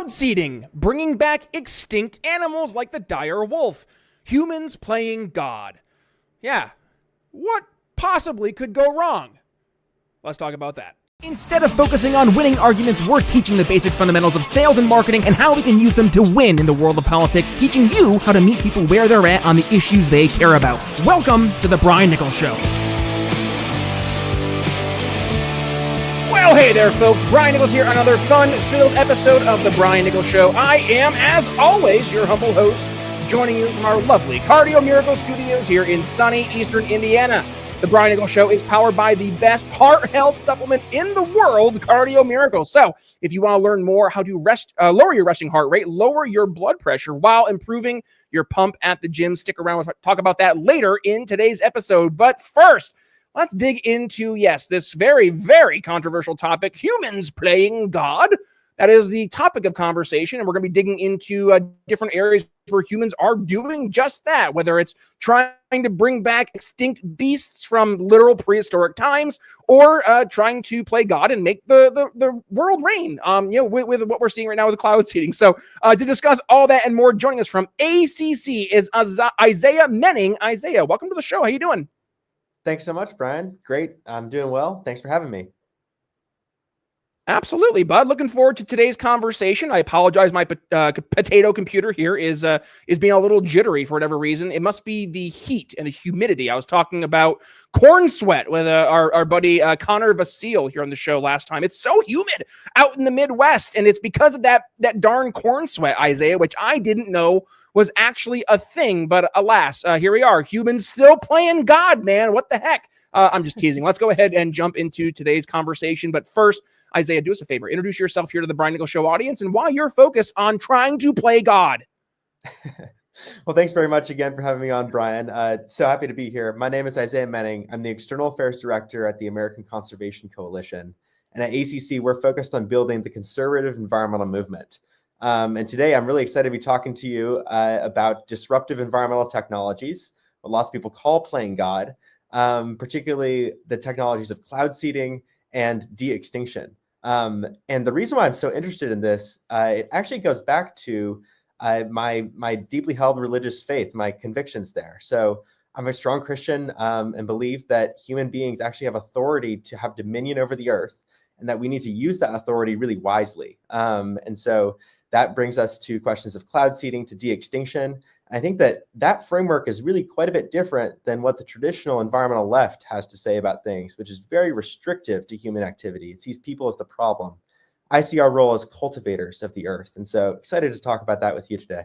Cloud seeding, bringing back extinct animals like the dire wolf. Humans playing God. Yeah, what possibly could go wrong? Let's talk about that. Instead of focusing on winning arguments, we're teaching the basic fundamentals of sales and marketing and how we can use them to win in the world of politics, teaching you how to meet people where they're at on the issues they care about. Welcome to The Brian Nichols Show. Well, hey there, folks. Brian Nichols here on another fun-filled episode of The Brian Nichols Show. I am, as always, your humble host, joining you from our lovely Cardio Miracle Studios here in sunny Eastern Indiana. The Brian Nichols Show is powered by the best heart health supplement in the world, Cardio Miracle. So if you want to learn more how to lower your resting heart rate, lower your blood pressure while improving your pump at the gym, stick around. We'll talk about that later in today's episode. But first, let's dig into, this very, very controversial topic, humans playing God. That is the topic of conversation, and we're going to be digging into different areas where humans are doing just that, whether it's trying to bring back extinct beasts from literal prehistoric times or trying to play God and make the world rain, with what we're seeing right now with the cloud seeding. So to discuss all that and more, joining us from ACC is Isaiah Menning. Isaiah, welcome to the show. How you doing? Thanks so much, Brian. Great. I'm doing well. Thanks for having me. Absolutely, bud. Looking forward to today's conversation. I apologize. My potato computer here is being a little jittery for whatever reason. It must be the heat and the humidity. I was talking about corn sweat with our buddy Connor Vasile here on the show last time. It's so humid out in the Midwest, and it's because of that darn corn sweat, Isaiah, which I didn't know was actually a thing. But alas, here we are. Humans still playing God, man. What the heck? I'm just teasing. Let's go ahead and jump into today's conversation. But first, Isaiah, do us a favor. Introduce yourself here to the Brian Nichols Show audience and why you're focused on trying to play God. Well, thanks very much again for having me on, Brian. So happy to be here. My name is Isaiah Menning. I'm the External Affairs Director at the American Conservation Coalition. And at ACC, we're focused on building the conservative environmental movement. And today, I'm really excited to be talking to you about disruptive environmental technologies, what lots of people call playing God, particularly the technologies of cloud seeding and de-extinction. And the reason why I'm so interested in this, it actually goes back to my deeply held religious faith, my convictions there. So I'm a strong Christian and believe that human beings actually have authority to have dominion over the earth and that we need to use that authority really wisely. And so that brings us to questions of cloud seeding, to de-extinction. I think that framework is really quite a bit different than what the traditional environmental left has to say about things, which is very restrictive to human activity. It sees people as the problem. I see our role as cultivators of the earth. And so excited to talk about that with you today.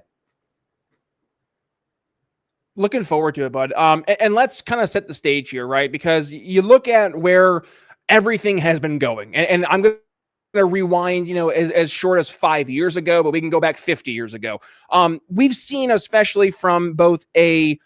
Looking forward to it, bud. And let's kind of set the stage here, right? Because you look at where everything has been going, and I'm going to rewind, as short as 5 years ago, but we can go back 50 years ago. We've seen, especially from both a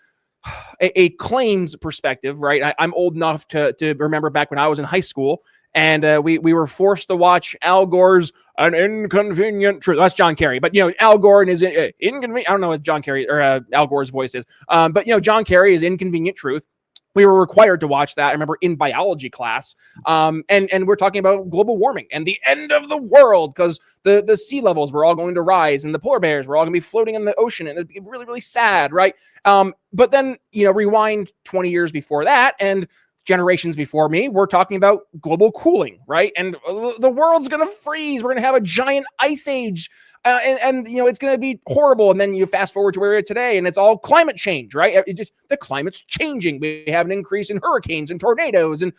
claims perspective, right? I'm old enough to remember back when I was in high school, and we were forced to watch Al Gore's An Inconvenient Truth. That's John Kerry, but Al Gore and his inconvenient. I don't know what John Kerry or Al Gore's voice is, but John Kerry is Inconvenient Truth. We were required to watch that, I remember, in biology class. And we're talking about global warming and the end of the world because the sea levels were all going to rise and the polar bears were all going to be floating in the ocean and it'd be really, really sad, right? But then, rewind 20 years before that and generations before me, we're talking about global cooling, right? And the world's going to freeze. We're going to have a giant ice age. And it's going to be horrible. And then you fast forward to where we're at today, and it's all climate change, right? The climate's changing. We have an increase in hurricanes and tornadoes and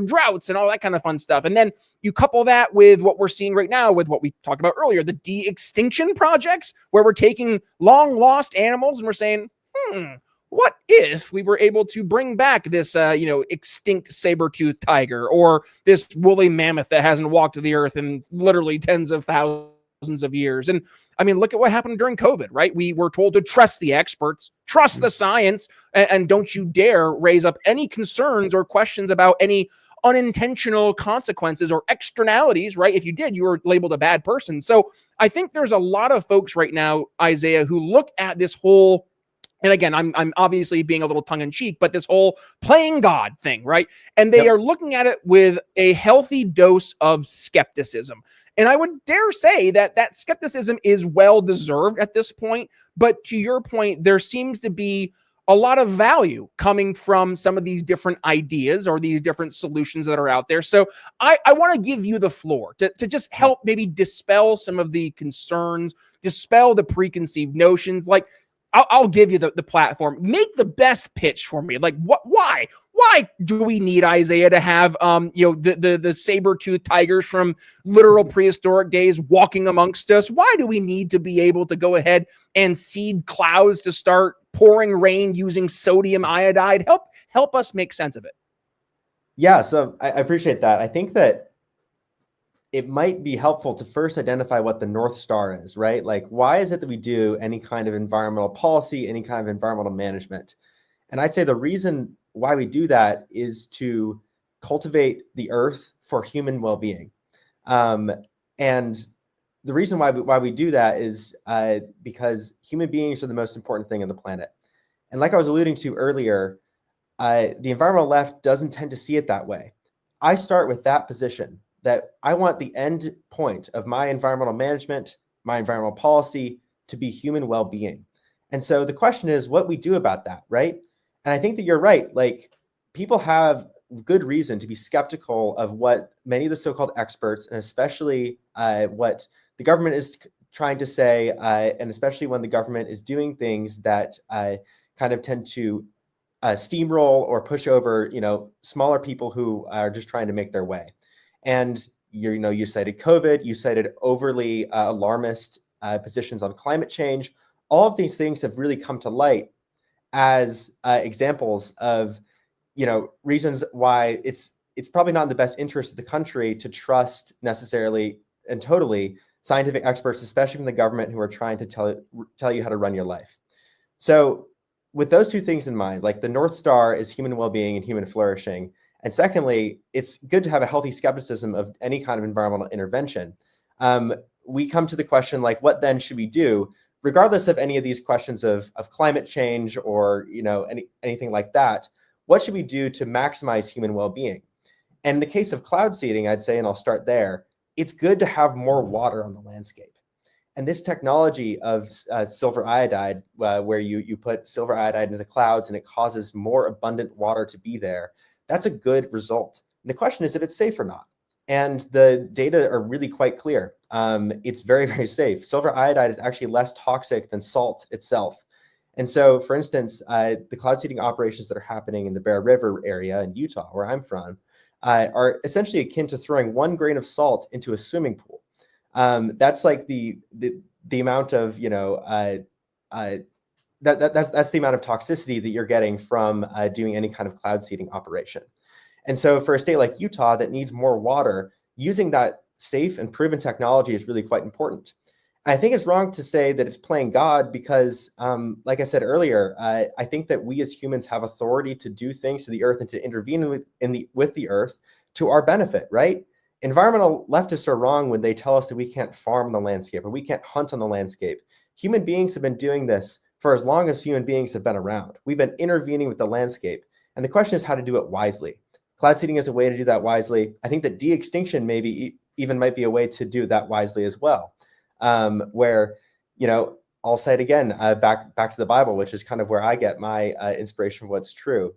droughts and all that kind of fun stuff. And then you couple that with what we're seeing right now with what we talked about earlier, the de-extinction projects, where we're taking long lost animals and we're saying, what if we were able to bring back this, extinct saber-toothed tiger or this woolly mammoth that hasn't walked the earth in literally tens of thousands of years? And I mean, look at what happened during COVID, right? We were told to trust the experts, trust the science, and don't you dare raise up any concerns or questions about any unintentional consequences or externalities, right? If you did, you were labeled a bad person. So I think there's a lot of folks right now, Isaiah, who look at this whole And again, I'm obviously being a little tongue in cheek, but this whole playing God thing, right? And they Yep. are looking at it with a healthy dose of skepticism. And I would dare say that that skepticism is well deserved at this point. But to your point, there seems to be a lot of value coming from some of these different ideas or these different solutions that are out there. So I want to give you the floor to just help maybe dispel some of the concerns, dispel the preconceived notions. Like, I'll give you the platform. Make the best pitch for me. Like, what? Why do we need Isaiah to have the saber-toothed tigers from literal prehistoric days walking amongst us? Why do we need to be able to go ahead and seed clouds to start pouring rain using sodium iodide? Help us make sense of it. Yeah, so I appreciate that. I think that it might be helpful to first identify what the North Star is, right? Like, why is it that we do any kind of environmental policy, any kind of environmental management? And I'd say the reason why we do that is to cultivate the earth for human well-being. And the reason why we do that is because human beings are the most important thing on the planet. And like I was alluding to earlier, the environmental left doesn't tend to see it that way. I start with that position, that I want the end point of my environmental management, my environmental policy, to be human well-being. And so the question is what we do about that, right? And I think that you're right. Like, people have good reason to be skeptical of what many of the so-called experts, and especially what the government is trying to say, and especially when the government is doing things that kind of tend to steamroll or push over, smaller people who are just trying to make their way. And you cited COVID, you cited overly alarmist positions on climate change. All of these things have really come to light as examples of reasons why it's probably not in the best interest of the country to trust necessarily and totally scientific experts, especially from the government, who are trying to tell you how to run your life. So with those two things in mind, like the North Star is human well-being and human flourishing. And secondly, it's good to have a healthy skepticism of any kind of environmental intervention. We come to the question, like, what then should we do, regardless of any of these questions of climate change or anything like that? What should we do to maximize human well-being? And in the case of cloud seeding, I'd say, and I'll start there, it's good to have more water on the landscape. And this technology of silver iodide, where you put silver iodide into the clouds and it causes more abundant water to be there, that's a good result. And the question is if it's safe or not. And the data are really quite clear. It's very, very safe. Silver iodide is actually less toxic than salt itself. And so, for instance, the cloud seeding operations that are happening in the Bear River area in Utah, where I'm from, are essentially akin to throwing 1 grain of salt into a swimming pool. That's like the amount of that's the amount of toxicity that you're getting from doing any kind of cloud seeding operation. And so for a state like Utah that needs more water, using that safe and proven technology is really quite important. And I think it's wrong to say that it's playing God because, like I said earlier, I think that we as humans have authority to do things to the earth and to intervene with the earth to our benefit, right? Environmental leftists are wrong when they tell us that we can't farm on the landscape or we can't hunt on the landscape. Human beings have been doing this for as long as human beings have been around. We've been intervening with the landscape. And the question is how to do it wisely. Cloud seeding is a way to do that wisely. I think that de-extinction maybe even might be a way to do that wisely as well. Where, I'll say it again, back to the Bible, which is kind of where I get my inspiration for what's true.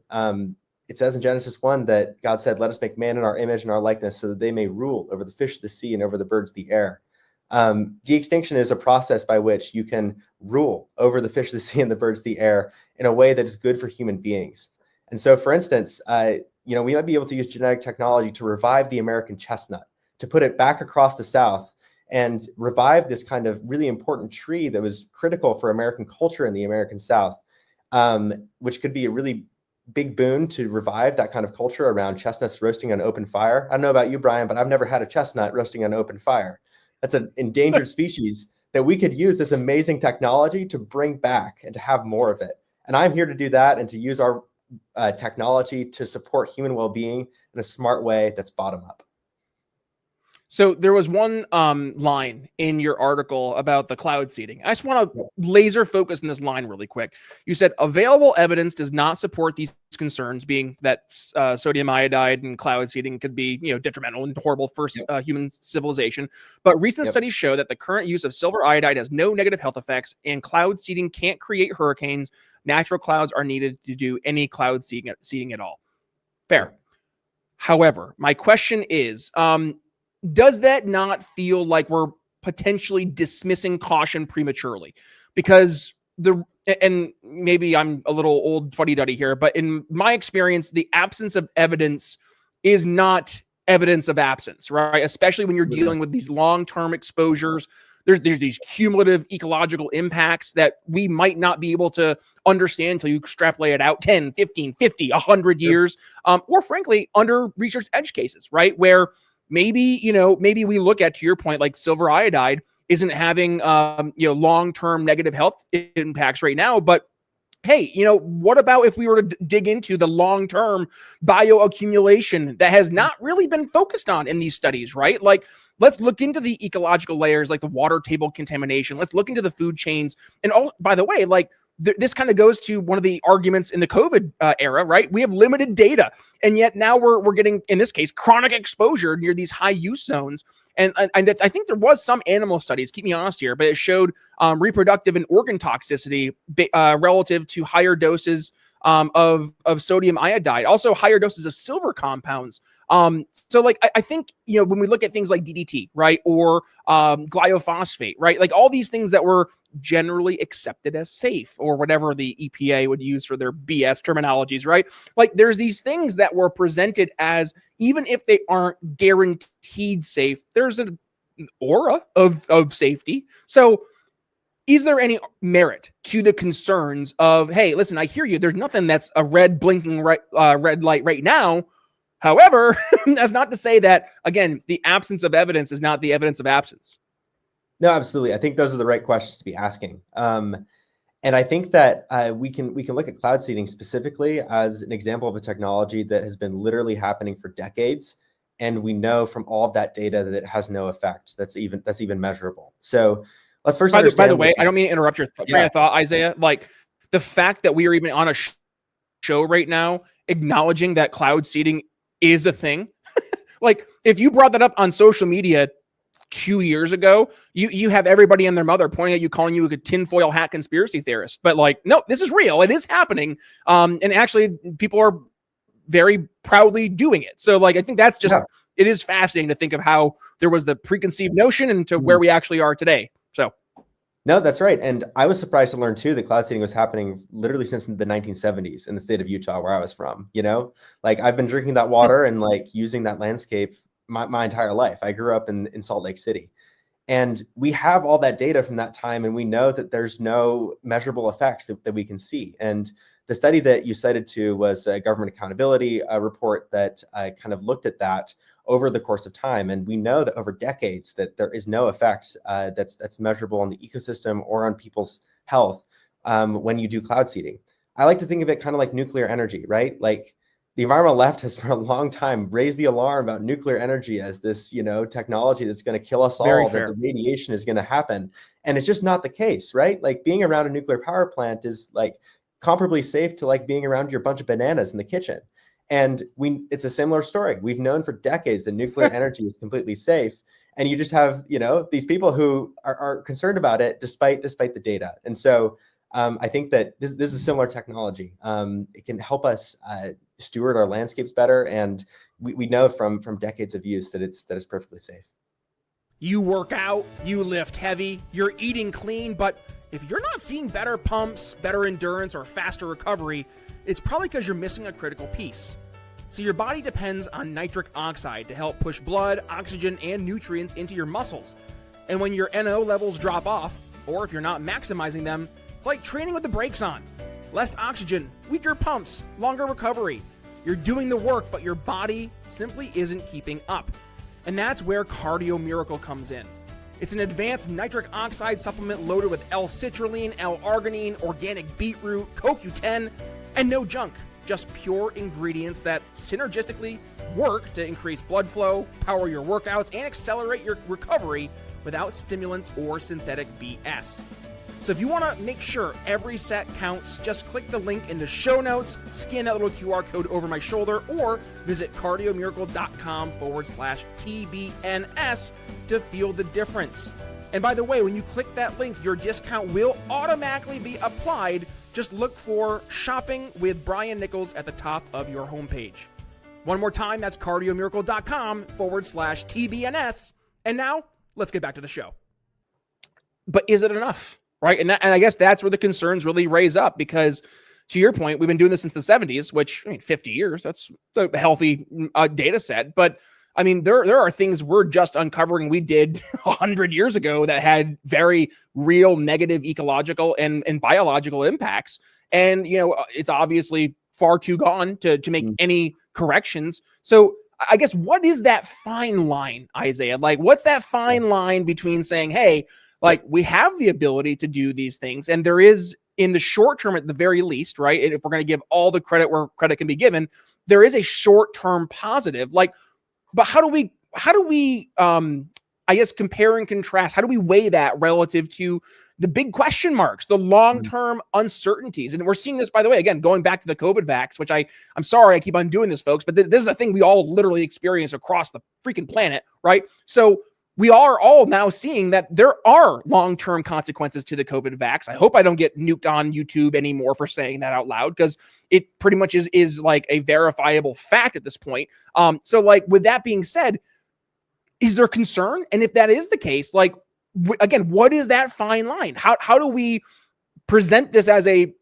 It says in Genesis 1 that God said, let us make man in our image and our likeness so that they may rule over the fish of the sea and over the birds of the air. De-extinction is a process by which you can rule over the fish of the sea and the birds of the air in a way that is good for human beings. And so, for instance, we might be able to use genetic technology to revive the American chestnut, to put it back across the South and revive this kind of really important tree that was critical for American culture in the American South, which could be a really big boon to revive that kind of culture around chestnuts roasting on open fire. I don't know about you, Brian, but I've never had a chestnut roasting on open fire. That's an endangered species that we could use this amazing technology to bring back and to have more of it. And I'm here to do that and to use our technology to support human well-being in a smart way that's bottom up. So there was one line in your article about the cloud seeding. I just want to laser focus on this line really quick. You said available evidence does not support these concerns, being that sodium iodide and cloud seeding could be, detrimental and horrible for human civilization. But recent studies show that the current use of silver iodide has no negative health effects, and cloud seeding can't create hurricanes. Natural clouds are needed to do any cloud seeding at all. Fair. However, my question is, does that not feel like we're potentially dismissing caution prematurely? Because and maybe I'm a little old fuddy-duddy here, but in my experience, the absence of evidence is not evidence of absence, right? Especially when you're dealing with these long-term exposures. There's these cumulative ecological impacts that we might not be able to understand until you extrapolate it out 10, 15, 50, 100 years, or frankly, under research edge cases, right? Where maybe we look at, to your point, like silver iodide isn't having, long-term negative health impacts right now, but hey, what about if we were to dig into the long-term bioaccumulation that has not really been focused on in these studies, right? Like, let's look into the ecological layers, like the water table contamination. Let's look into the food chains. And by the way, like, this kind of goes to one of the arguments in the COVID era, right? We have limited data, and yet now we're getting, in this case, chronic exposure near these high use zones. And I think there was some animal studies, keep me honest here, but it showed reproductive and organ toxicity relative to higher doses of sodium iodide, also higher doses of silver compounds. So like, I think, when we look at things like DDT, right, or glyphosate, right, like all these things that were generally accepted as safe, or whatever the EPA would use for their BS terminologies, right? Like, there's these things that were presented as, even if they aren't guaranteed safe, there's an aura of safety. So is there any merit to the concerns of, hey, listen, I hear you, there's nothing that's a red blinking red light right now. However, that's not to say that, again, the absence of evidence is not the evidence of absence. No, absolutely. I think those are the right questions to be asking. And I think that we can look at cloud seeding specifically as an example of a technology that has been literally happening for decades. And we know from all of that data that it has no effect that's even measurable. So let's first understand. By the way, I don't mean to interrupt your train of thought, Isaiah. Like, the fact that we are even on a show right now acknowledging that cloud seeding is a thing. Like, if you brought that up on social media 2 years ago, you have everybody and their mother pointing at you, calling you a tinfoil hat conspiracy theorist. But like, no, this is real. It is happening. And actually, people are very proudly doing it. So like, I think that's just, it is fascinating to think of how there was the preconceived notion and to where we actually are today. So. No, that's right. And I was surprised to learn too that cloud seeding was happening literally since the 1970s in the state of Utah, where I was from. Like, I've been drinking that water and like using that landscape my entire life. I grew up in Salt Lake City, and we have all that data from that time, and we know that there's no measurable effects that we can see. And the study that you cited to was a government accountability report that kind of looked at that over the course of time. And we know that over decades that there is no effect that's measurable on the ecosystem or on people's health when you do cloud seeding. I like to think of it kind of like nuclear energy, right? Like, the environmental left has for a long time raised the alarm about nuclear energy as this, technology that's going to kill us all, that the radiation is going to happen. And it's just not the case, right? Like, being around a nuclear power plant is like comparably safe to like being around your bunch of bananas in the kitchen. And it's a similar story. We've known for decades that nuclear energy is completely safe. And you just have, these people who are concerned about it despite the data. And so I think that this is a similar technology. It can help us steward our landscapes better. And we know from decades of use that it's perfectly safe. You work out, you lift heavy, you're eating clean, but if you're not seeing better pumps, better endurance, or faster recovery, it's probably because you're missing a critical piece. So your body depends on nitric oxide to help push blood, oxygen, and nutrients into your muscles. And when your NO levels drop off, or if you're not maximizing them, it's like training with the brakes on. Less oxygen, weaker pumps, longer recovery. You're doing the work, but your body simply isn't keeping up. And that's where Cardio Miracle comes in. It's an advanced nitric oxide supplement loaded with L-citrulline, L-arginine, organic beetroot, CoQ10, and no junk. Just pure ingredients that synergistically work to increase blood flow, power your workouts, and accelerate your recovery without stimulants or synthetic BS. So if you want to make sure every set counts, just click the link in the show notes, scan that little QR code over my shoulder, or visit cardiomiracle.com/TBNS to feel the difference. And by the way, when you click that link, your discount will automatically be applied. Just look for Shopping with Brian Nichols at the top of your homepage. One more time, that's cardiomiracle.com/TBNS. And now, let's get back to the show. But is it enough? Right. And I guess that's where the concerns really raise up, because to your point, we've been doing this since the 70s, which, I mean, 50 years, that's a healthy data set. But I mean, there are things we're just uncovering we did 100 years ago that had very real negative ecological and biological impacts. And, you know, it's obviously far too gone to make any corrections. So I guess, what is that fine line, Isaiah? Like, what's that fine line between saying, hey, like, we have the ability to do these things, and there is, in the short term at the very least, right? If we're going to give all the credit where credit can be given, there is a short-term positive. Like, but how do we, I guess, compare and contrast? How do we weigh that relative to the big question marks, the long-term uncertainties? And we're seeing this, by the way, again, going back to the COVID vax, which I'm sorry I keep on doing this, folks, but this is a thing we all literally experience across the freaking planet, right? So we are all now seeing that there are long-term consequences to the COVID vax. I hope I don't get nuked on YouTube anymore for saying that out loud, because it pretty much is like a verifiable fact at this point. So, like, with that being said, is there concern? And if that is the case, like, again, what is that fine line? How do we present this as a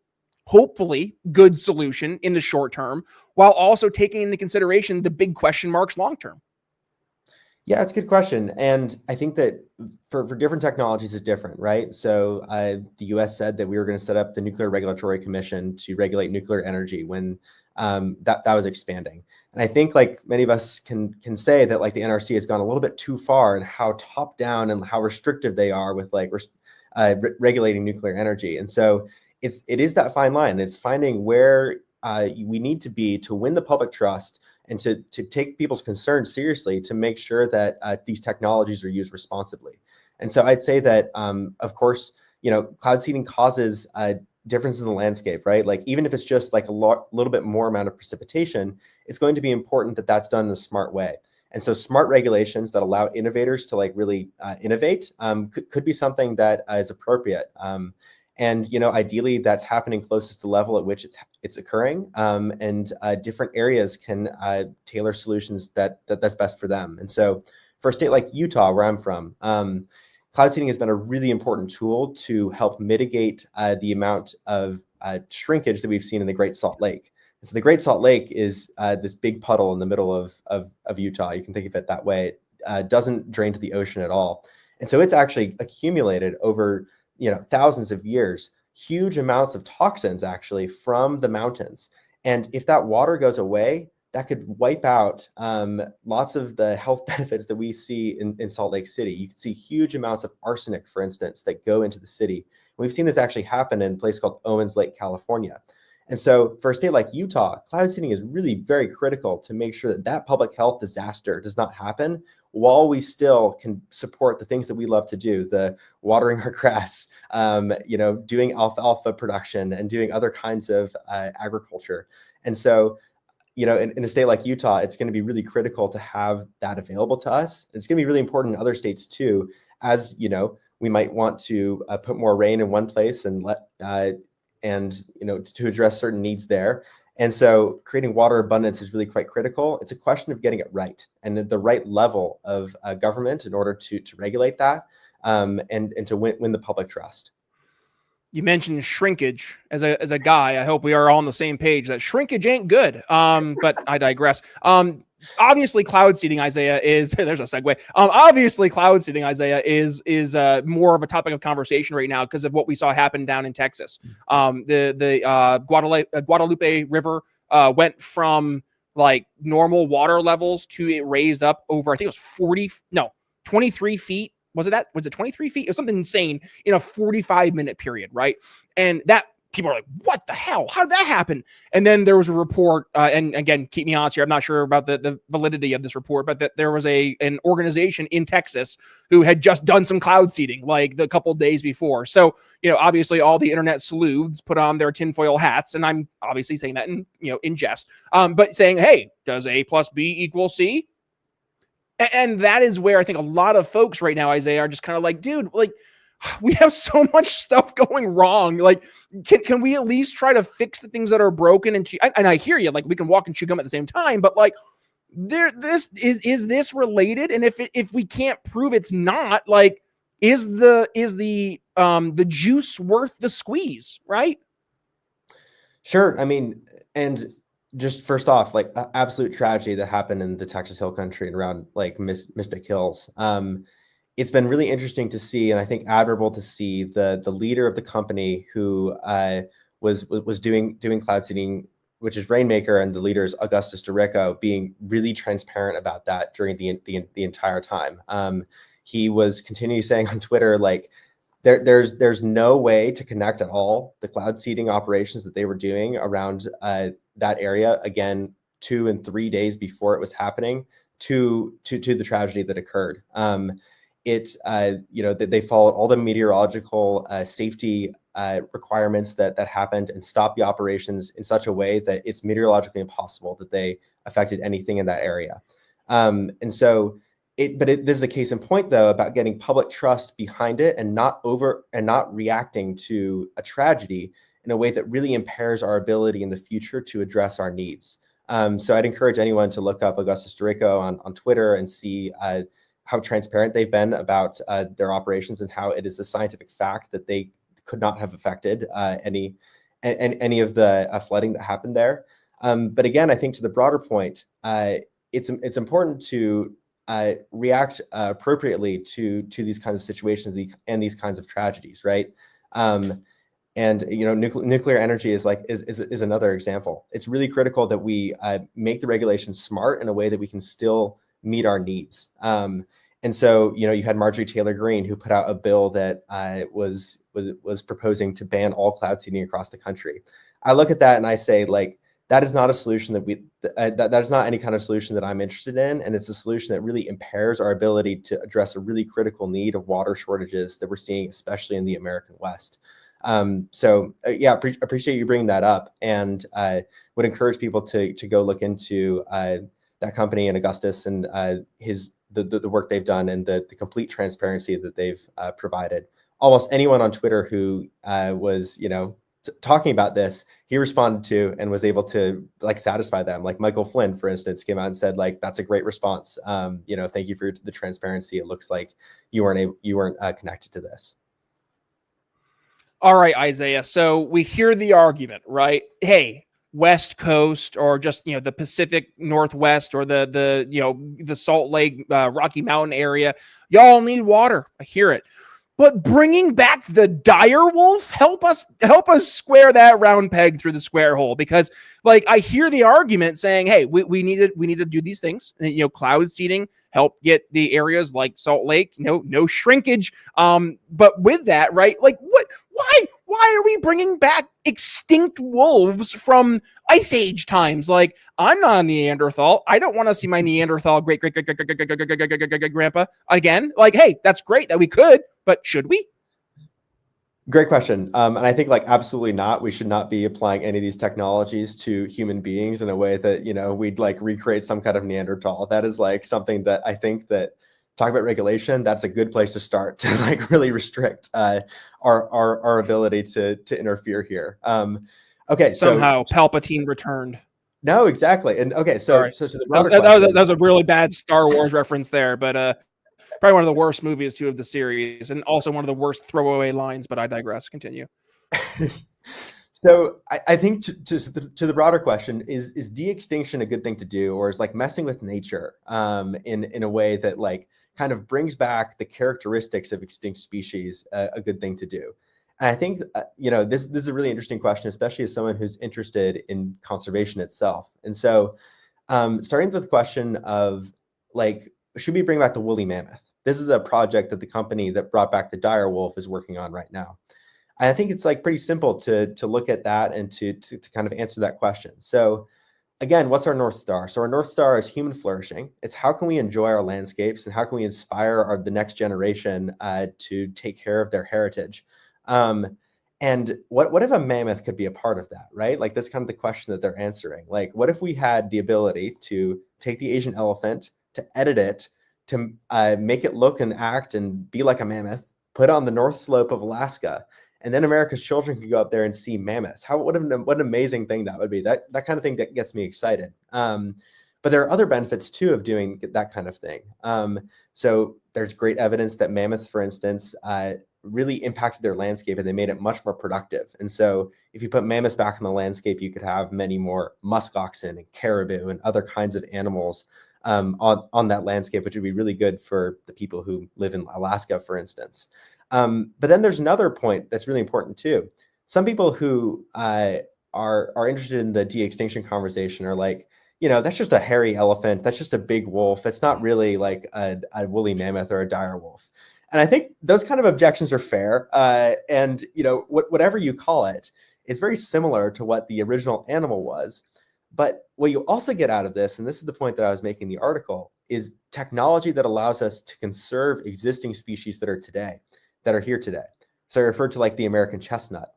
hopefully good solution in the short term, while also taking into consideration the big question marks long term? Yeah, it's a good question. And I think that for different technologies, it's different, right? So the US said that we were going to set up the Nuclear Regulatory Commission to regulate nuclear energy when that was expanding. And I think, like, many of us can say that, like, the NRC has gone a little bit too far in how top down and how restrictive they are with, like, regulating nuclear energy. And so it is that fine line. It's finding where we need to be to win the public trust, and to take people's concerns seriously, to make sure that these technologies are used responsibly. And so I'd say that, of course, you know, cloud seeding causes differences in the landscape, right? Like, even if it's just like a little bit more amount of precipitation, it's going to be important that that's done in a smart way. And so smart regulations that allow innovators to, like, really innovate could be something that is appropriate. And, you know, ideally that's happening closest to the level at which it's occurring. And different areas can tailor solutions that's best for them. And so for a state like Utah, where I'm from, cloud seeding has been a really important tool to help mitigate the amount of shrinkage that we've seen in the Great Salt Lake. And so the Great Salt Lake is this big puddle in the middle of Utah. You can think of it that way. It doesn't drain to the ocean at all. And so it's actually accumulated over, you know, thousands of years, huge amounts of toxins actually from the mountains. And if that water goes away, that could wipe out lots of the health benefits that we see in Salt Lake City. You can see huge amounts of arsenic, for instance, that go into the city. And we've seen this actually happen in a place called Owens Lake, California. And so for a state like Utah, cloud seeding is really very critical to make sure that that public health disaster does not happen, while we still can support the things that we love to do, the watering our grass, you know, doing alfalfa production and doing other kinds of agriculture. And so, you know, in a state like Utah, it's going to be really critical to have that available to us. It's going to be really important in other states too, as, you know, we might want to put more rain in one place and you know, to address certain needs there. And so creating water abundance is really quite critical. It's a question of getting it right and at the right level of government in order to regulate that and to win the public trust. You mentioned shrinkage. As a guy, I hope we are all on the same page that shrinkage ain't good. But I digress. Obviously, cloud seeding, Isaiah, is there's a segue. Obviously, cloud seeding, Isaiah, is more of a topic of conversation right now because of what we saw happen down in Texas. The Guadalupe River went from, like, normal water levels to it raised up over, I think it was 23 feet. Was it 23 feet? It was something insane in a 45-minute period, right? And that people are like, what the hell? How did that happen? And then there was a report, and again, keep me honest here, I'm not sure about the validity of this report, but that there was an organization in Texas who had just done some cloud seeding like the couple days before. So, obviously all the internet sleuths put on their tinfoil hats, and I'm obviously saying that in jest, but saying, hey, does A plus B equal C? And that is where I think a lot of folks right now, Isaiah, are just kind of like, dude, like, we have so much stuff going wrong. Like, can we at least try to fix the things that are broken? And I hear you, like, we can walk and chew gum at the same time, but like, this is this related? And if we can't prove it's not, like, is the juice worth the squeeze, right? Sure. I mean, and just first off, like, absolute tragedy that happened in the Texas Hill Country and around like Mystic Hills. It's been really interesting to see, and I think admirable to see the leader of the company who was doing cloud seeding, which is Rainmaker, and the leader is Augustus DeRico, being really transparent about that during the entire time. He was continually saying on Twitter, like, there's no way to connect at all the cloud seeding operations that they were doing around that area, again, 2 and 3 days before it was happening, to the tragedy that occurred. They followed all the meteorological safety requirements that happened and stopped the operations in such a way that it's meteorologically impossible that they affected anything in that area. This is a case in point, though, about getting public trust behind it and not reacting to a tragedy in a way that really impairs our ability in the future to address our needs. So I'd encourage anyone to look up Augustus DeRico on Twitter and see how transparent they've been about their operations and how it is a scientific fact that they could not have affected any of the flooding that happened there. But again, I think to the broader point, it's important to react appropriately to these kinds of situations and these kinds of tragedies, right? Nuclear energy is another example. It's really critical that we make the regulations smart in a way that we can still meet our needs. You had Marjorie Taylor Greene, who put out a bill that was proposing to ban all cloud seeding across the country. I look at that and I say, like, that is not a solution that is not any kind of solution that I'm interested in. And it's a solution that really impairs our ability to address a really critical need of water shortages that we're seeing, especially in the American West. Appreciate you bringing that up, and would encourage people to go look into that company and Augustus and the work they've done and the complete transparency that they've provided. Almost anyone on Twitter who was talking about this, he responded to and was able to satisfy them. Like Michael Flynn, for instance, came out and said, like, that's a great response. Thank you for the transparency. It looks like you weren't connected to this. All right, Isaiah. So we hear the argument, right? Hey, West Coast, or just the Pacific Northwest, or the Salt Lake, Rocky Mountain area, y'all need water. I hear it. But bringing back the dire wolf, help us square that round peg through the square hole, because I hear the argument saying, hey, we need to do these things. Cloud seeding help get the areas like Salt Lake, no shrinkage. But with that, right? Why are we bringing back extinct wolves from Ice Age times? Like, I'm not a Neanderthal. I don't want to see my Neanderthal great grandpa again. Like, hey, that's great that we could, but should we? Great question. And I think absolutely not. We should not be applying any of these technologies to human beings in a way that, we'd recreate some kind of Neanderthal. That is something that I think that talk about regulation, that's a good place to start to really restrict our ability to interfere here. Okay. Somehow Palpatine returned. No, exactly. And okay, so to the broader that was a really bad Star Wars reference there, but probably one of the worst movies too of the series, and also one of the worst throwaway lines, but I digress. Continue. So I think to the broader question, is de-extinction a good thing to do, or is messing with nature in a way that kind of brings back the characteristics of extinct species a good thing to do? And I think this is a really interesting question, especially as someone who's interested in conservation itself. And so starting with the question of should we bring back the woolly mammoth? This is a project that the company that brought back the dire wolf is working on right now. I think it's like pretty simple to look at that and to kind of answer that question. So again, what's our North Star? So our North Star is human flourishing. It's how can we enjoy our landscapes and how can we inspire the next generation to take care of their heritage? And what if a mammoth could be a part of that, right? Like that's kind of the question that they're answering. Like, what if we had the ability to take the Asian elephant, to edit it, to make it look and act and be like a mammoth, put it on the North Slope of Alaska, and then America's children could go up there and see mammoths? What an amazing thing that would be. That kind of thing that gets me excited. But there are other benefits too of doing that kind of thing. So there's great evidence that mammoths, for instance, really impacted their landscape and they made it much more productive. And so if you put mammoths back in the landscape, you could have many more musk oxen and caribou and other kinds of animals on that landscape, which would be really good for the people who live in Alaska, for instance. But then there's another point that's really important too. Some people who are interested in the de-extinction conversation are like, that's just a hairy elephant. That's just a big wolf. It's not really like a woolly mammoth or a dire wolf. And I think those kind of objections are fair. And whatever you call it, it's very similar to what the original animal was. But what you also get out of this, and this is the point that I was making in the article, is technology that allows us to conserve existing species that are here today. So I referred to like the American chestnut.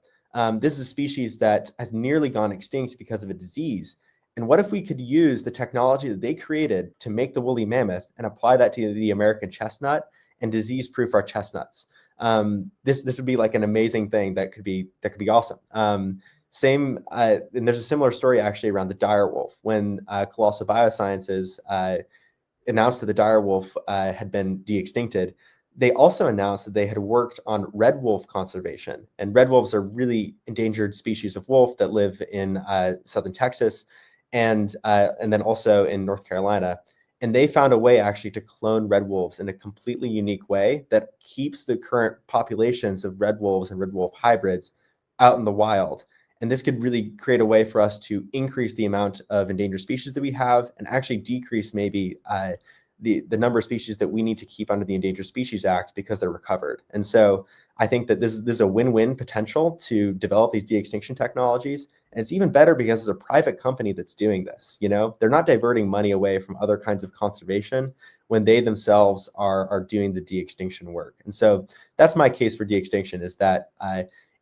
This is a species that has nearly gone extinct because of a disease. And what if we could use the technology that they created to make the woolly mammoth and apply that to the American chestnut and disease-proof our chestnuts? This would be like an amazing thing that could be awesome. And there's a similar story actually around the dire wolf. When Colossal Biosciences announced that the dire wolf had been de-extincted, they also announced that they had worked on red wolf conservation. And red wolves are really endangered species of wolf that live in southern Texas and then also in North Carolina. And they found a way actually to clone red wolves in a completely unique way that keeps the current populations of red wolves and red wolf hybrids out in the wild. And this could really create a way for us to increase the amount of endangered species that we have and actually decrease maybe the number of species that we need to keep under the Endangered Species Act because they're recovered. And so I think that this is a win-win potential to develop these de-extinction technologies. And it's even better because it's a private company that's doing this. They're not diverting money away from other kinds of conservation when they themselves are doing the de-extinction work. And so that's my case for de-extinction, is that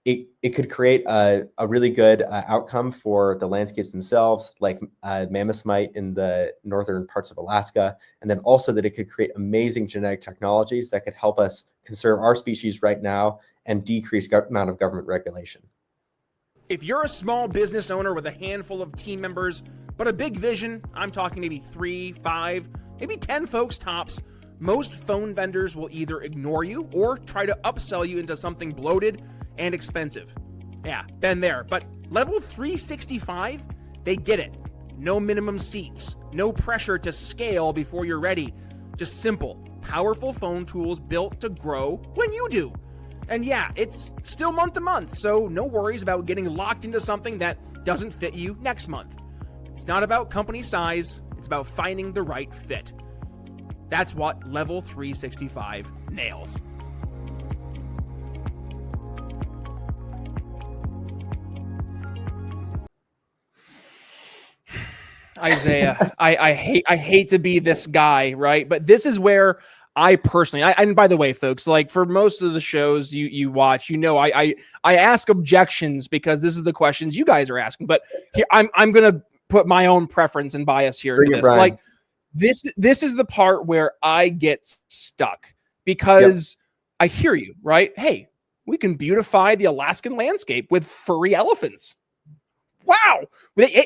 it could create a really good outcome for the landscapes themselves, like mammoths might in the northern parts of Alaska, and then also that it could create amazing genetic technologies that could help us conserve our species right now and decrease amount of government regulation. If you're a small business owner with a handful of team members, but a big vision, I'm talking maybe 3, 5, maybe 10 folks tops, most phone vendors will either ignore you or try to upsell you into something bloated and expensive. Yeah, been there. But level 365, they get it. No minimum seats, no pressure to scale before you're ready. Just simple, powerful phone tools built to grow when you do. And yeah, it's still month to month, so no worries about getting locked into something that doesn't fit you next month. It's not about company size, it's about finding the right fit. That's what Level 365 nails. Isaiah, I hate to be this guy, right? But this is where I personally, and by the way, folks, like for most of the shows you watch, I ask objections because this is the questions you guys are asking. But here, I'm gonna put my own preference and bias here into this. Like this is the part where I get stuck because I hear you, right? Hey, we can beautify the Alaskan landscape with furry elephants. Wow.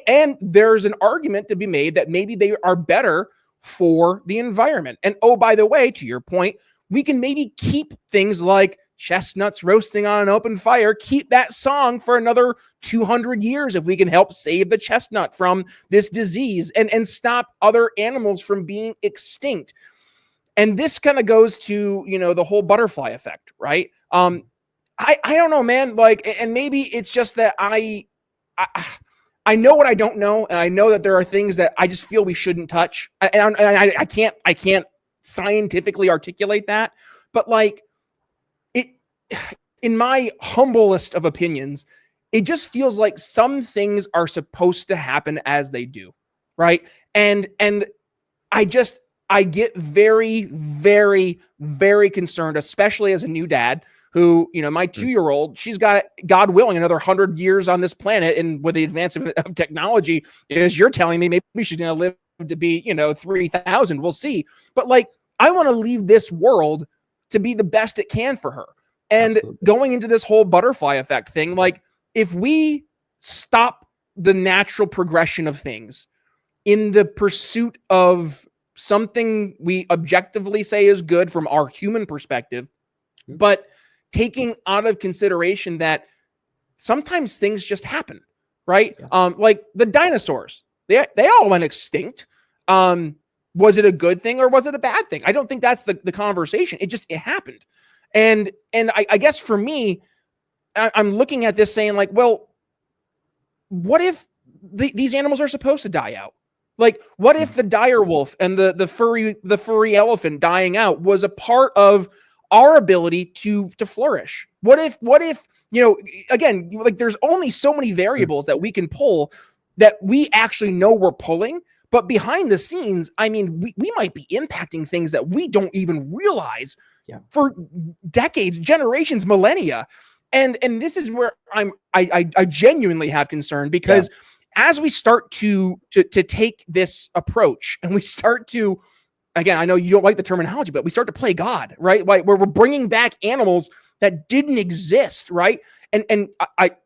And there's an argument to be made that maybe they are better for the environment. And oh, by the way, to your point, we can maybe keep things like chestnuts roasting on an open fire, keep that song for another 200 years if we can help save the chestnut from this disease and stop other animals from being extinct. And this kind of goes to, the whole butterfly effect, right? I don't know, man. Like, and maybe it's just that I know what I don't know, and I know that there are things that I just feel we shouldn't touch. And I can't scientifically articulate that, but like in my humblest of opinions, it just feels like some things are supposed to happen as they do, right? And I get very, very, very concerned, especially as a new dad who, my 2-year-old, she's got, God willing, another 100 years on this planet. And with the advancement of technology, as you're telling me, maybe she's going to live to be, 3,000. We'll see. But like, I want to leave this world to be the best it can for her. And Absolutely. going into this whole butterfly effect thing, like if we stop the natural progression of things in the pursuit of something we objectively say is good from our human perspective, but taking out of consideration that sometimes things just happen, right? Yeah. Like the dinosaurs, they all went extinct. Was it a good thing or was it a bad thing? I don't think that's the conversation. It happened. And I guess for me, I'm looking at this saying like, well, what if these animals are supposed to die out? Like, what if the dire wolf and the furry elephant dying out was a part of our ability to flourish? What if again, like there's only so many variables that we can pull that we actually know we're pulling, but behind the scenes, I mean, we might be impacting things that we don't even realize for decades, generations, millennia. And this is where I genuinely have concern because as we start to take this approach and we start to, again, I know you don't like the terminology, but we start to play God, right? Like where we're bringing back animals that didn't exist, right? And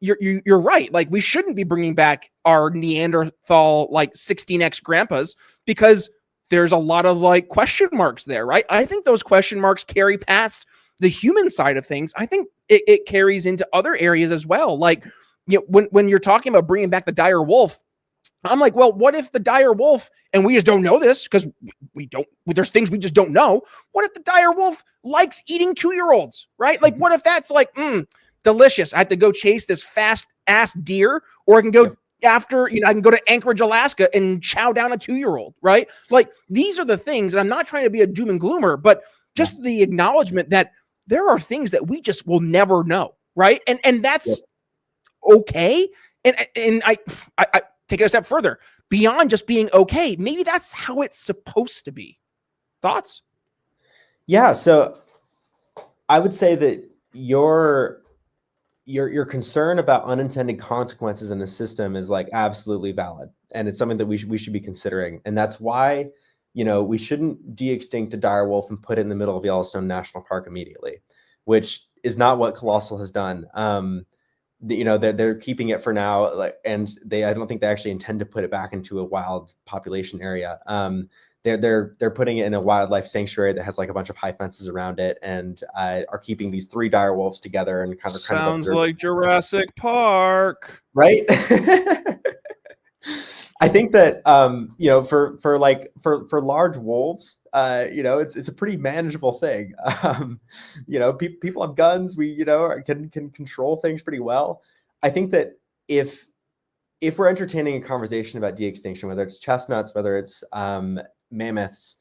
you're right. Like we shouldn't be bringing back our Neanderthal like 16x grandpas because there's a lot of like question marks there, right? I think those question marks carry past the human side of things. I think it carries into other areas as well. Like, when you're talking about bringing back the dire wolf, I'm like, well, what if the dire wolf, and we just don't know this because there's things we just don't know. What if the dire wolf likes eating 2-year-olds, right? Like, what if that's like, delicious. I have to go chase this fast ass deer, or I can go after, I can go to Anchorage, Alaska and chow down a 2-year-old, right? Like these are the things, and I'm not trying to be a doom and gloomer, but just the acknowledgement that there are things that we just will never know, right? And that's okay. And I take it a step further beyond just being okay. Maybe that's how it's supposed to be. Thoughts? Yeah. So I would say that your concern about unintended consequences in the system is like absolutely valid. And it's something that we should be considering. And that's why, we shouldn't de-extinct a dire wolf and put it in the middle of Yellowstone National Park immediately, which is not what Colossal has done. They're keeping it for now, and I don't think they actually intend to put it back into a wild population area. They're putting it in a wildlife sanctuary that has like a bunch of high fences around it, and are keeping these 3 dire wolves together and kind of sounds like Jurassic Park, right? I think that for large wolves, it's a pretty manageable thing. People have guns. We can control things pretty well. I think that if we're entertaining a conversation about de-extinction, whether it's chestnuts, whether it's mammoths,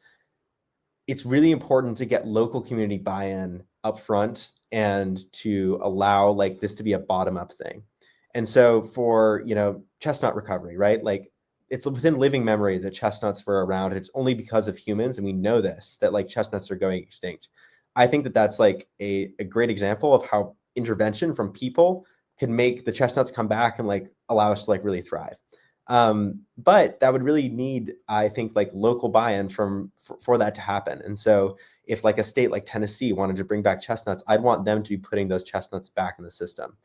it's really important to get local community buy-in up front and to allow like this to be a bottom-up thing. And so for chestnut recovery, right? Like it's within living memory that chestnuts were around. It's only because of humans, and we know this, that like chestnuts are going extinct. I think that that's like a great example of how intervention from people can make the chestnuts come back and like allow us to like really thrive. But that would really need, I think, like local buy-in for that to happen. And so if like a state like Tennessee wanted to bring back chestnuts, I'd want them to be putting those chestnuts back in the system.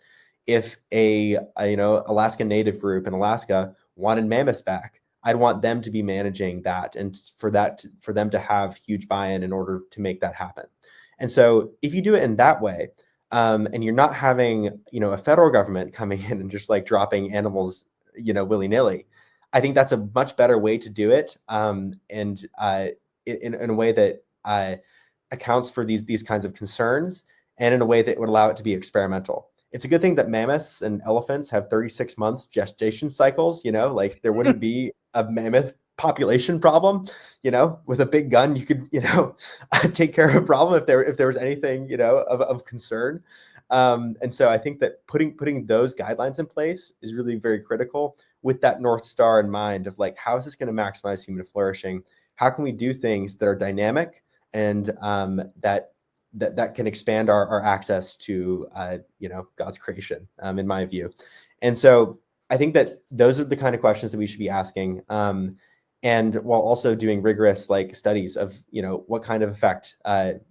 If a Alaska Native group in Alaska wanted mammoths back, I'd want them to be managing that, and for them to have huge buy-in in order to make that happen. And so if you do it in that way, and you're not having a federal government coming in and just like dropping animals willy-nilly, I think that's a much better way to do it, and in a way that accounts for these kinds of concerns, and in a way that would allow it to be experimental. It's a good thing that mammoths and elephants have 36-month gestation cycles. Like there wouldn't be a mammoth population problem. With a big gun, you could take care of a problem if there was anything of concern. And so I think that putting those guidelines in place is really very critical, with that North Star in mind of like, how is this going to maximize human flourishing? How can we do things that are dynamic and that can expand our access to God's creation, in my view. And so I think that those are the kind of questions that we should be asking, and while also doing rigorous like studies of what kind of effect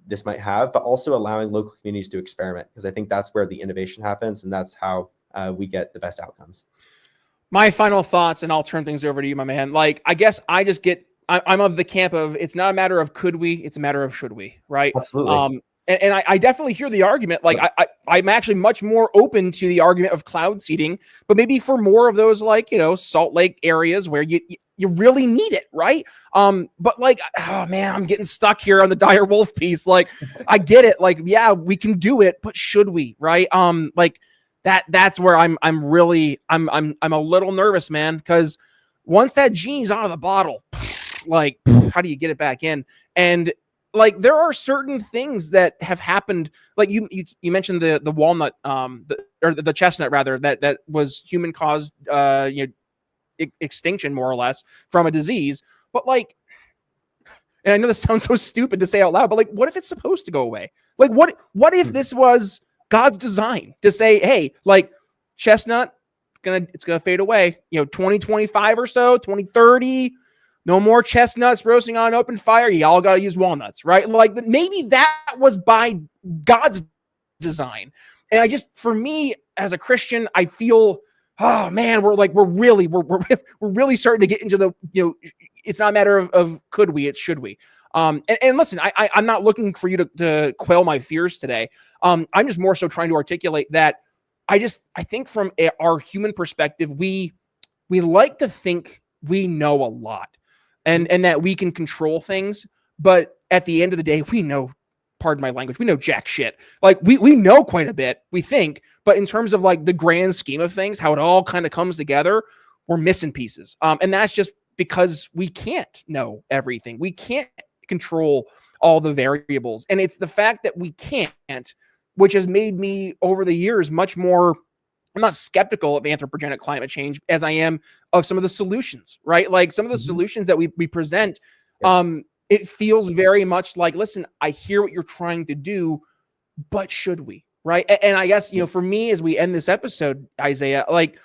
this might have, but also allowing local communities to experiment, because I think that's where the innovation happens, and that's how we get the best outcomes. My final thoughts, and I'll turn things over to you, my man. Like, I guess I'm of the camp of, it's not a matter of could we, it's a matter of should we, right? Absolutely. And I definitely hear the argument. Like, I'm actually much more open to the argument of cloud seeding, but maybe for more of those, like, Salt Lake areas where you really need it, right? But like, oh man, I'm getting stuck here on the dire wolf piece. Like, I get it. Like, yeah, we can do it, but should we, right? Like that's where I'm a little nervous, man, because once that genie's out of the bottle, like, how do you get it back in? And like, there are certain things that have happened. Like you mentioned the walnut, the chestnut rather, that was human caused, extinction more or less from a disease. But like, and I know this sounds so stupid to say out loud, but like, what if it's supposed to go away? Like, what if this was God's design to say, hey, like, chestnut, it's gonna fade away, 2025 or so, 2030, no more chestnuts roasting on open fire. Y'all got to use walnuts, right? Like, maybe that was by God's design. And for me as a Christian, I feel, oh man, we're really starting to get into the, it's not a matter of could we, it's should we. And listen, I'm not looking for you to quell my fears today. I'm just more so trying to articulate that I think from our human perspective, we like to think we know a lot and that we can control things. But at the end of the day, we know, pardon my language, we know jack shit. Like, we know quite a bit, we think, but in terms of like the grand scheme of things, how it all kind of comes together, we're missing pieces. And that's just because we can't know everything. We can't control all the variables. And it's the fact that we can't, which has made me over the years much more, I'm not skeptical of anthropogenic climate change as I am of some of the solutions, right? Like some of the solutions that we present, it feels very much like, listen, I hear what you're trying to do, but should we, right? And I guess, for me, as we end this episode, Isaiah, like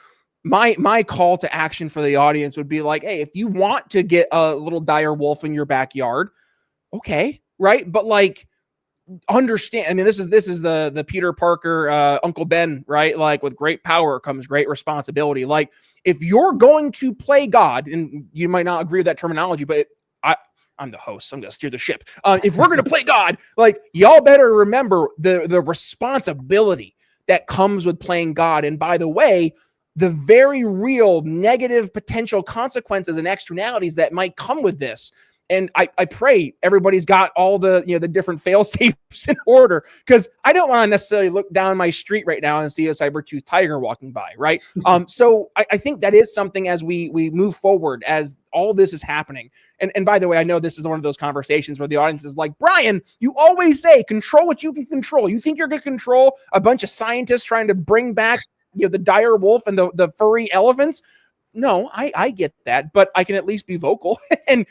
my call to action for the audience would be like, hey, if you want to get a little dire wolf in your backyard, okay, right? But like, understand, I mean, this is the Peter Parker, Uncle Ben, right? Like, with great power comes great responsibility. Like, if you're going to play God, and you might not agree with that terminology, but I'm the host, so I'm gonna steer the ship. If we're gonna play God, like, y'all better remember the responsibility that comes with playing God. And by the way, the very real negative potential consequences and externalities that might come with this. And I pray everybody's got all the, the different fail safes in order, because I don't want to necessarily look down my street right now and see a saber-toothed tiger walking by, right? So I think that is something as we move forward, as all this is happening. And by the way, I know this is one of those conversations where the audience is like, Brian, you always say control what you can control. You think you're going to control a bunch of scientists trying to bring back, the dire wolf and the furry elephants? No, I get that, but I can at least be vocal and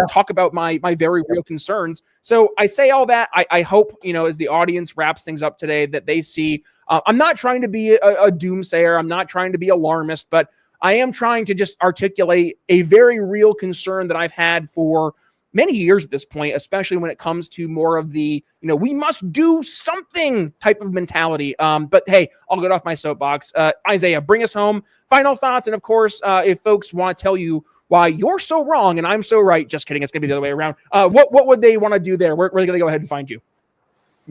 talk about my very real concerns. So I say all that. I hope, as the audience wraps things up today, that they see, I'm not trying to be a doomsayer. I'm not trying to be alarmist, but I am trying to just articulate a very real concern that I've had for many years at this point, especially when it comes to more of the, we must do something type of mentality. But hey, I'll get off my soapbox. Isaiah, bring us home. Final thoughts. And of course, if folks want to tell you why you're so wrong and I'm so right, just kidding, it's going to be the other way around. What would they want to do there? Where are they going to go ahead and find you?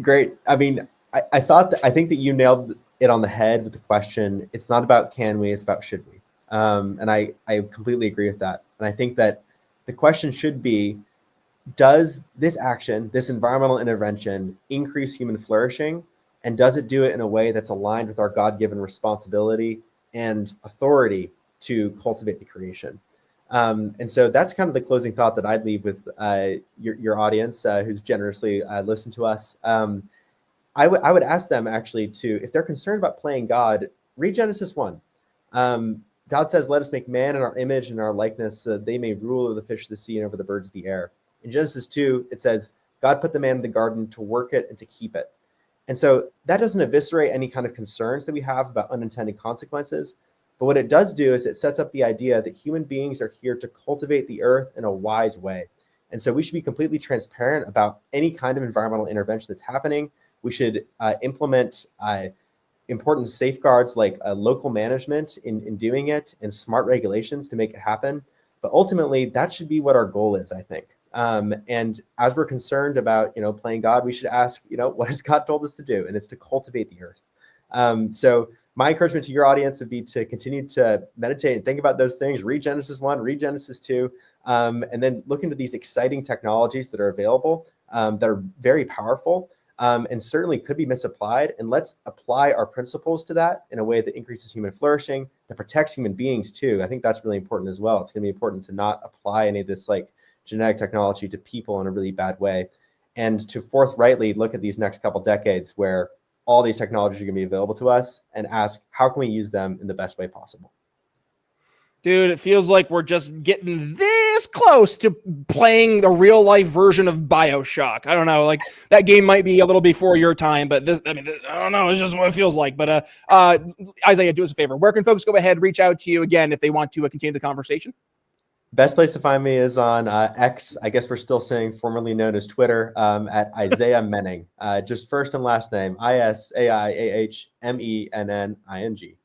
Great. I mean, I think that you nailed it on the head with the question. It's not about can we, it's about should we. And I completely agree with that. And I think that the question should be, does this action, this environmental intervention, increase human flourishing? And does it do it in a way that's aligned with our God-given responsibility and authority to cultivate the creation? And so that's kind of the closing thought that I'd leave with your audience, who's generously listened to us. I would ask them actually to, if they're concerned about playing God, read Genesis 1. God says, let us make man in our image and our likeness so that they may rule over the fish of the sea and over the birds of the air. In Genesis 2, it says, God put the man in the garden to work it and to keep it. And so that doesn't eviscerate any kind of concerns that we have about unintended consequences. But what it does do is it sets up the idea that human beings are here to cultivate the earth in a wise way. And so we should be completely transparent about any kind of environmental intervention that's happening. We should implement important safeguards like local management in doing it and smart regulations to make it happen. But ultimately, that should be what our goal is, I think. And as we're concerned about, playing God, we should ask, what has God told us to do? And it's to cultivate the earth. So my encouragement to your audience would be to continue to meditate and think about those things. Read Genesis 1, read Genesis 2, and then look into these exciting technologies that are available that are very powerful and certainly could be misapplied. And let's apply our principles to that in a way that increases human flourishing, that protects human beings too. I think that's really important as well. It's going to be important to not apply any of this genetic technology to people in a really bad way, and to forthrightly look at these next couple decades where all these technologies are going to be available to us and ask, how can we use them in the best way possible? Dude, it feels like we're just getting this close to playing the real life version of BioShock. I don't know, that game might be a little before your time, but I don't know. It's just what it feels like. But Isaiah, do us a favor. Where can folks go ahead, reach out to you again if they want to continue the conversation? Best place to find me is on X. I guess we're still saying formerly known as Twitter, at Isaiah Menning. Just first and last name, ISAIAHMENNING.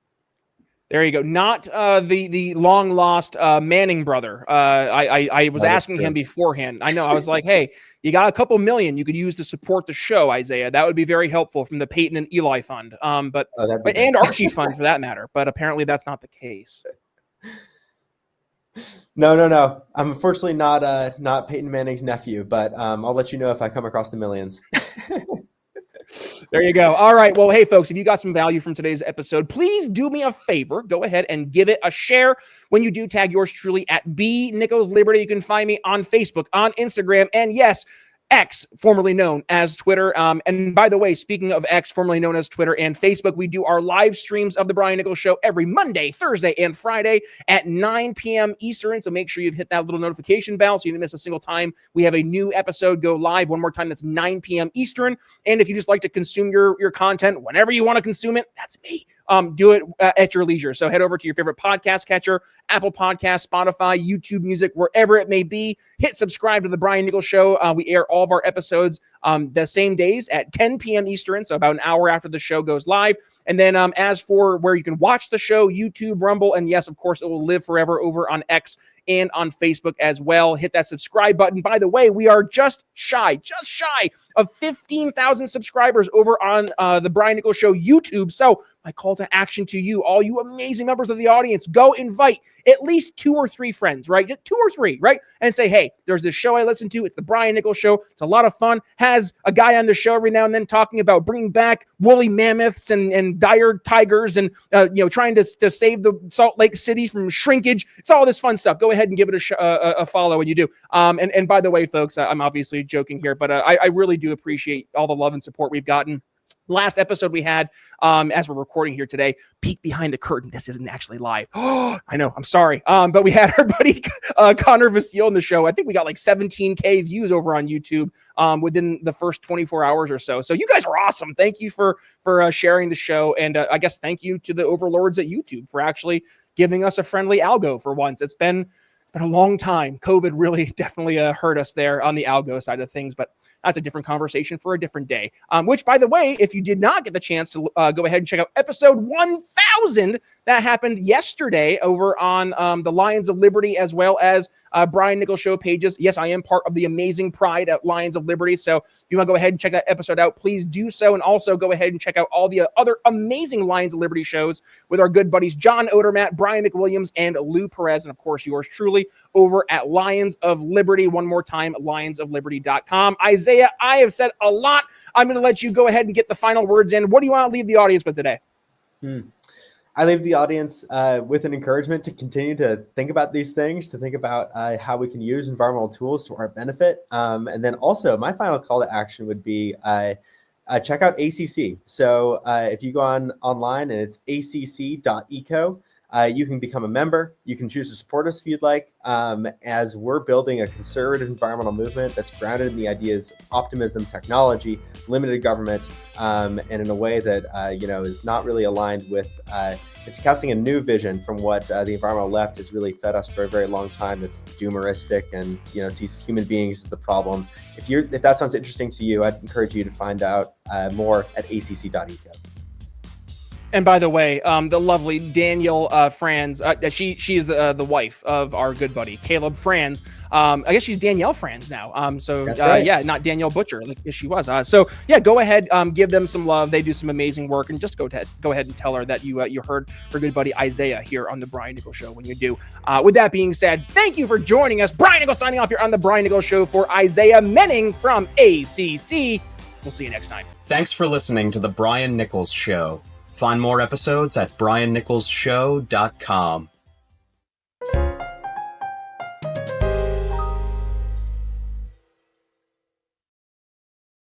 There you go. Not the long lost Manning brother. I was asking him beforehand. I know. I was like, hey, you got a couple million you could use to support the show, Isaiah. That would be very helpful from the Peyton and Eli fund. And Archie fund for that matter. But apparently that's not the case. No. I'm unfortunately not Peyton Manning's nephew, but I'll let you know if I come across the millions. There you go. All right. Well, hey, folks, if you got some value from today's episode, please do me a favor. Go ahead and give it a share. When you do, tag yours truly at B Nichols Liberty. You can find me on Facebook, on Instagram, and yes, X, formerly known as Twitter. And by the way, speaking of X, formerly known as Twitter and Facebook, we do our live streams of The Brian Nichols Show every Monday, Thursday, and Friday at 9 p.m. Eastern. So make sure you've hit that little notification bell so you don't miss a single time we have a new episode go live. One more time, that's 9 p.m. Eastern. And if you just like to consume your content whenever you want to consume it, that's me. Do it at your leisure. So head over to your favorite podcast catcher, Apple Podcasts, Spotify, YouTube Music, wherever it may be. Hit subscribe to The Brian Nichols Show. We air all of our episodes the same days at 10 p.m. Eastern, so about an hour after the show goes live. And then as for where you can watch the show, YouTube, Rumble, and yes, of course, it will live forever over on X and on Facebook as well. Hit that subscribe button. By the way, we are just shy of 15,000 subscribers over on the Brian Nichols Show YouTube. So my call to action to you, all you amazing members of the audience, go invite at least 2 or 3 friends, right? Just 2 or 3, right? And say, hey, there's this show I listen to. It's the Brian Nichols Show. It's a lot of fun. Has a guy on the show every now and then talking about bringing back woolly mammoths and dire tigers and, trying to save the Salt Lake City from shrinkage. It's all this fun stuff. Go ahead and give it a follow when you do. And by the way, folks, I'm obviously joking here, but I really do appreciate all the love and support we've gotten. Last episode we had, as we're recording here today, peek behind the curtain. This isn't actually live. Oh, I know. I'm sorry. But we had our buddy Connor Vasile in the show. I think we got 17K views over on YouTube within the first 24 hours or so. So you guys are awesome. Thank you for sharing the show. And I guess thank you to the overlords at YouTube for actually giving us a friendly algo for once. It's been a long time. COVID really definitely hurt us there on the algo side of things, but that's a different conversation for a different day. Which, by the way, if you did not get the chance to go ahead and check out episode 1000 that happened yesterday over on the Lions of Liberty as well as Brian Nichols Show pages. Yes, I am part of the amazing pride at Lions of Liberty. So if you want to go ahead and check that episode out, please do so. And also go ahead and check out all the other amazing Lions of Liberty shows with our good buddies John Odermatt, Brian McWilliams, and Lou Perez. And of course, yours truly over at Lions of Liberty. One more time, lionsofliberty.com. Isaiah, I have said a lot. I'm going to let you go ahead and get the final words in. What do you want to leave the audience with today? I leave the audience with an encouragement to continue to think about these things, to think about how we can use environmental tools to our benefit. And then also my final call to action would be check out ACC. So if you go online and it's acc.eco, you can become a member. You can choose to support us if you'd like, as we're building a conservative environmental movement that's grounded in the ideas of optimism, technology, limited government, and in a way that is not really aligned with. It's casting a new vision from what the environmental left has really fed us for a very long time. That's doomeristic and sees human beings as the problem. If that sounds interesting to you, I'd encourage you to find out more at acc.eco. And by the way, the lovely Daniel Franz, she is the wife of our good buddy Caleb Franz. I guess she's Danielle Franz now. That's right. Yeah, not Danielle Butcher like she was. So yeah, go ahead, give them some love. They do some amazing work, and just go ahead and tell her that you heard her good buddy Isaiah here on the Brian Nichols Show when you do. With that being said, thank you for joining us. Brian Nichols signing off here on the Brian Nichols Show for Isaiah Menning from ACC. We'll see you next time. Thanks for listening to the Brian Nichols Show. Find more episodes at briannicholsshow.com.